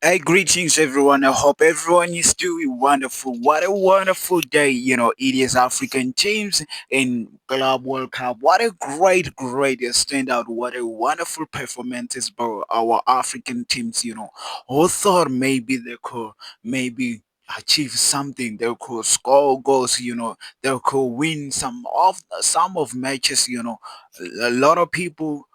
Hey, greetings everyone. I hope everyone is doing wonderful. What a wonderful day. It is African teams in Club World Cup. What a great standout. What a wonderful performances by our African teams, Who thought maybe they could maybe achieve something. They could score goals, they could win some of matches, A lot of people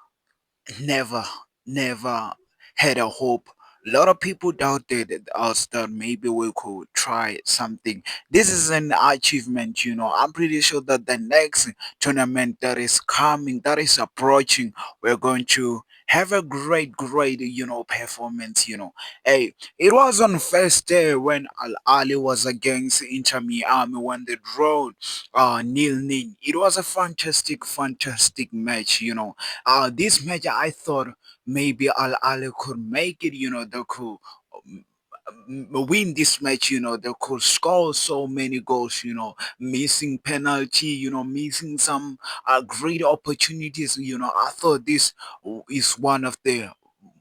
never, never had a hope. A lot of people doubted us that maybe we could try something. This is an achievement, I'm pretty sure that the next tournament that is coming, that is approaching, we're going to have a great, performance, Hey, it was on first day when Al Ali was against Inter Miami when they drew 0-0. It was a fantastic match, this match I thought maybe Al Ali could make it, they could win this match, they could score so many goals, missing penalty, missing some great opportunities, I thought this is one of the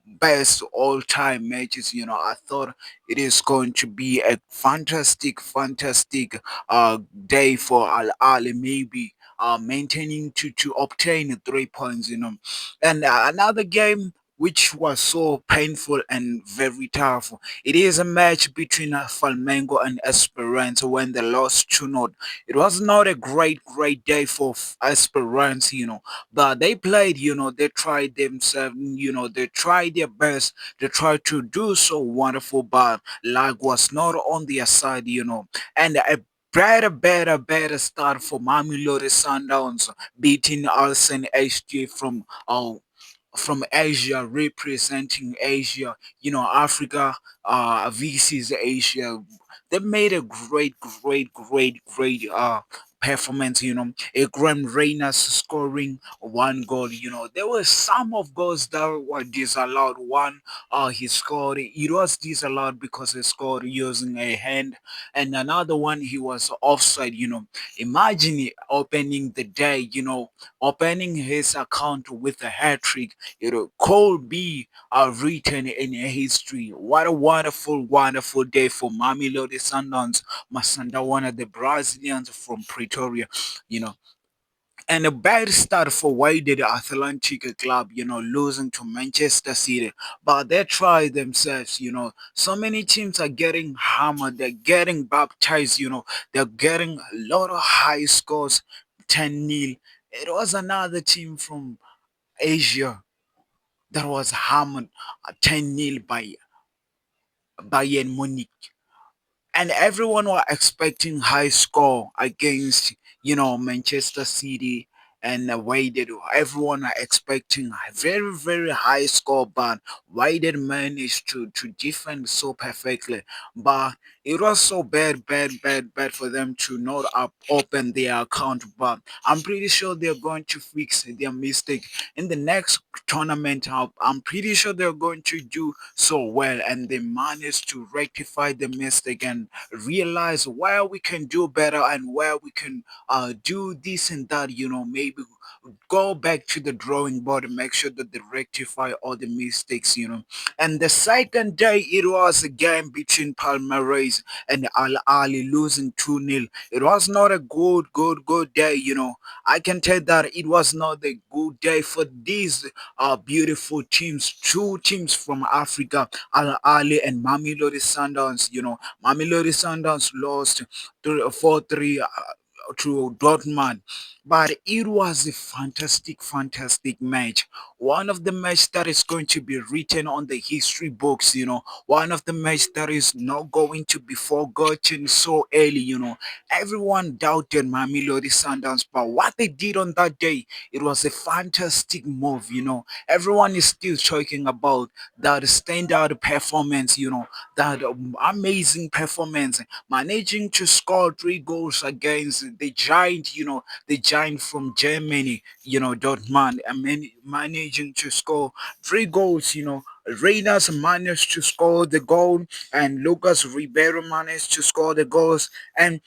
best all-time matches. I thought it is going to be a fantastic day for Al Ali, maybe maintaining to obtain 3 points. And another game which was so painful and very tough. It is a match between Flamengo and Esperance when they lost 2-0. It was not a great day for Esperance, but they played, they tried themselves, they tried their best, they tried to do so wonderful, but luck was not on their side, and a better start for Mamelodi Sundowns beating Alsen HG from Asia, representing Asia, Africa versus Asia. They made a great performance, A Graham Reyners scoring one goal, There were some of goals that were disallowed. One, he scored, it was disallowed because he scored using a hand, and another one he was offside, Imagine it opening the day, opening his account with a hat trick. It could be written in history. What a wonderful day for Mamelodi Sundowns, Masanda, one of the Brazilians from Pretoria, you know. And a bad start for Wydad Atlantic Club, losing to Manchester City. But they tried themselves, So many teams are getting hammered, they're getting baptized, they're getting a lot of high scores, 10-0. It was another team from Asia that was hammered 10-0 by Bayern Munich, and everyone were expecting high score against Manchester City, and why did everyone are expecting a very high score, but why did manage to defend so perfectly, but it was so bad for them to not open their account, but I'm pretty sure they're going to fix their mistake in the next tournament. I'm pretty sure they're going to do so well, and they managed to rectify the mistake and realize where we can do better and where we can do this and that, maybe go back to the drawing board and make sure that they rectify all the mistakes, And the second day, it was a game between Palmeiras and Al Ali, losing 2-0. It was not a good day, I can tell that it was not a good day for these beautiful teams, two teams from Africa, Al Ali and Mamelodi Sundowns. Mamelodi Sundowns lost 4-3 to Dortmund, but it was a fantastic match. One of the match that is going to be written on the history books, One of the match that is not going to be forgotten so early, Everyone doubted Mamelodi Sundowns, but what they did on that day, it was a fantastic move, Everyone is still talking about that standout performance, that amazing performance, managing to score 3 goals against the giant, the giant from Germany, Dortmund, and managing to score 3 goals, Reyners managed to score the goal, and Lucas Ribeiro managed to score the goals, and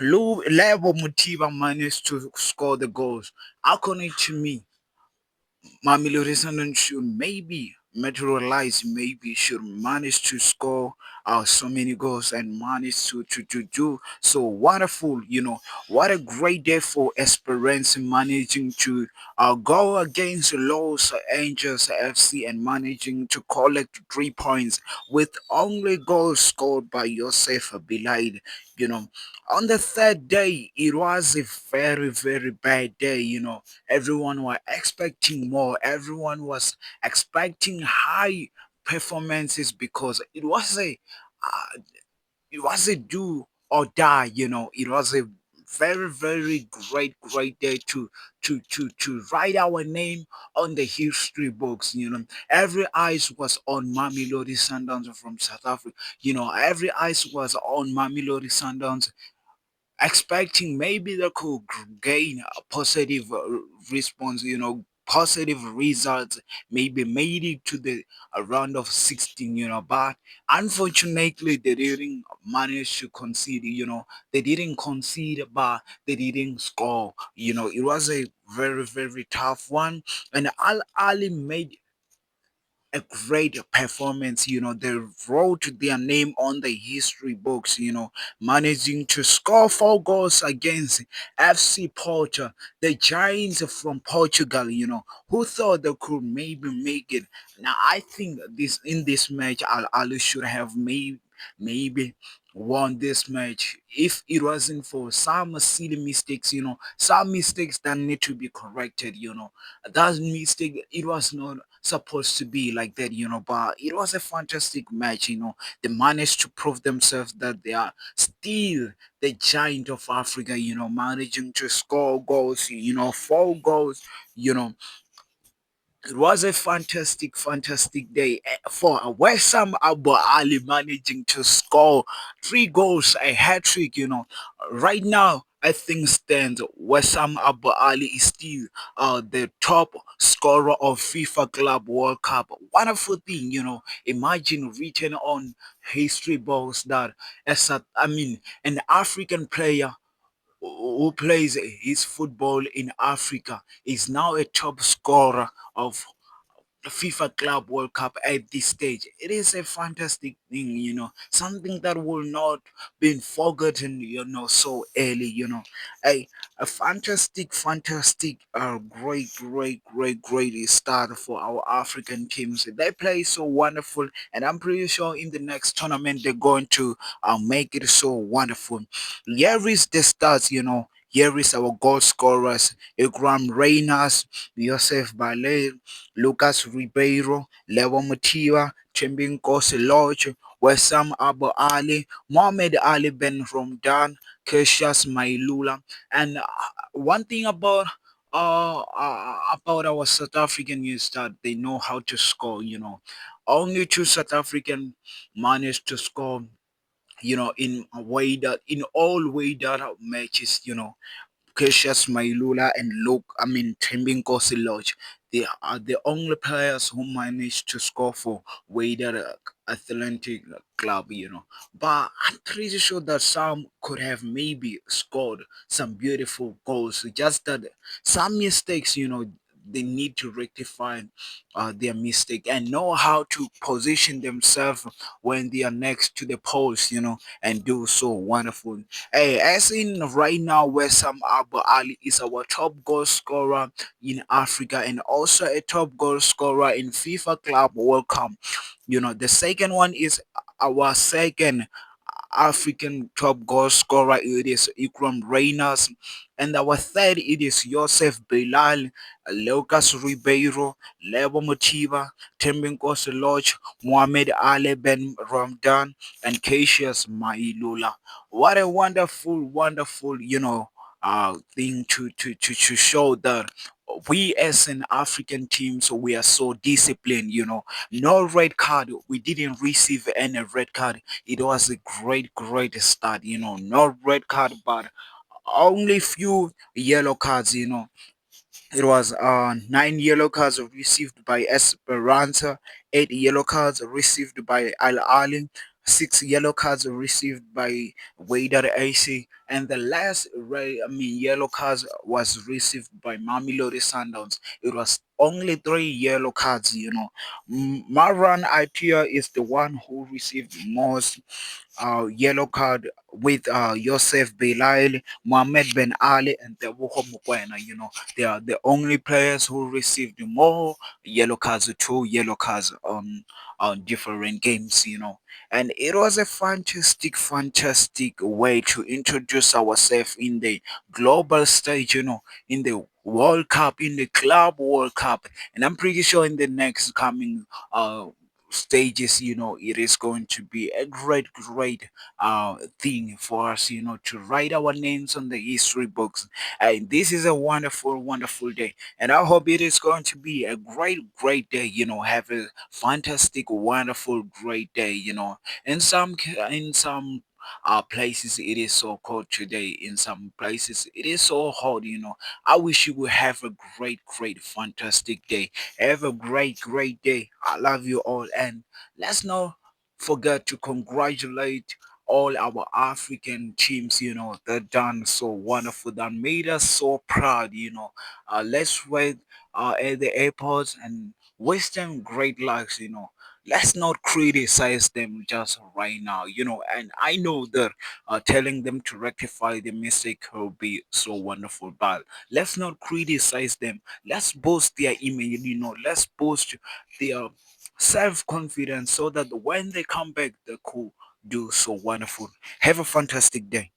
Lebo Mutiba managed to score the goals. According to me, Mamelodi Sundowns should maybe materialize, maybe should manage to score so many goals and manage to do so wonderful. What a great day for Esperance managing to go against Los Angeles FC and managing to collect 3 points with only goals scored by Joseph Bilal. You know, on the third day, it was a very, very bad day. Everyone was expecting more. Everyone was expecting high performances because uh, it was a do or die. It was a very, very great day to write our name on the history books. Every eyes was on Mamelodi Sundowns from South Africa. Every eyes was on Mamelodi Sundowns, expecting maybe they could gain a positive response, positive results, maybe made it to the round of 16, but unfortunately they didn't manage to concede, they didn't concede, but they didn't score. It was a very, very tough one, and Al Ali made a great performance. They wrote their name on the history books, managing to score 4 goals against FC Porto, the Giants from Portugal. Who thought they could maybe make it? Now, I think this match, Al Ali should have maybe won this match if it wasn't for some silly mistakes, some mistakes that need to be corrected. That mistake, it was not supposed to be like that, but it was a fantastic match. They managed to prove themselves that they are still the giant of Africa, managing to score goals, 4 goals. you know it was a fantastic, fantastic day for West Ham Abu Ali managing to score 3 goals, a hat trick. Right now, I think stands West Ham Abu Ali is still the top scorer of FIFA Club World Cup. Wonderful thing. Imagine written on history books that an African player who plays his football in Africa is now a top scorer of the FIFA Club World Cup at this stage. It is a fantastic thing, something that will not be forgotten, so early. A fantastic, fantastic, great start for our African teams. They play so wonderful, and I'm pretty sure in the next tournament they're going to make it so wonderful. Here is the stats. Here is our goal scorers: Igram Reyners, Joseph Ballet, Lucas Ribeiro, Leo Motiva, Chimbinko Lodge, Wessam Abu Ali, Mohamed Ali Ben Romdan, Kershas Mailula. And one thing about our South African is that they know how to score. Only 2 South African managed to score, in a way that in all way that matches. Cassius Mailula and Tembinko Siloj. They are the only players who managed to score for Wydad Athletic Club. But I'm pretty sure that some could have maybe scored some beautiful goals. Just that some mistakes, they need to rectify their mistake and know how to position themselves when they are next to the post, and do so wonderful. Hey, as in right now, Wessam Abu Ali is our top goal scorer in Africa and also a top goal scorer in FIFA Club World Cup. The second one is our second African top goal scorer. It is Ikram Reyners. And our third, it is Joseph Bilal, Lucas Ribeiro, Lebo Motiva, Tembinkosi Lodge, Mohamed Ali Ben Ramdan, and Cassius Mailula. What a wonderful, wonderful, thing to show that we as an African team, so we are so disciplined. No red card. We didn't receive any red card. It was a great start. No red card, but only few yellow cards. It was 9 yellow cards received by Esperanza, 8 yellow cards received by Al Ali, 6 yellow cards received by Wydad AC, and the last yellow cards was received by Mamelodi Sundowns. It was only three yellow cards. Marwan Aitia is the one who received most yellow card with Yosef Belail, Mohamed Ben Ali, and Tebuho Mukwena. They are the only players who received more yellow cards, two yellow cards on different games. And it was a fantastic way to introduce ourselves in the global stage, in the World Cup, in the Club World Cup, and I'm pretty sure in the next coming stages, it is going to be a great thing for us, to write our names on the history books. And this is a wonderful day, and I hope it is going to be a great day. Have a fantastic, wonderful, great day. In some places it is so cold today. In some places it is so hot. I wish you would have a great, fantastic day. Have a great day. I love you all, and let's not forget to congratulate all our African teams, that done so wonderful, that made us so proud. Let's wait at the airports and wish them great lucks. Let's not criticize them just right now. And I know that telling them to rectify the mistake will be so wonderful, but let's not criticize them. Let's boost their image. Let's boost their self-confidence so that when they come back, they could do so wonderful. Have a fantastic day.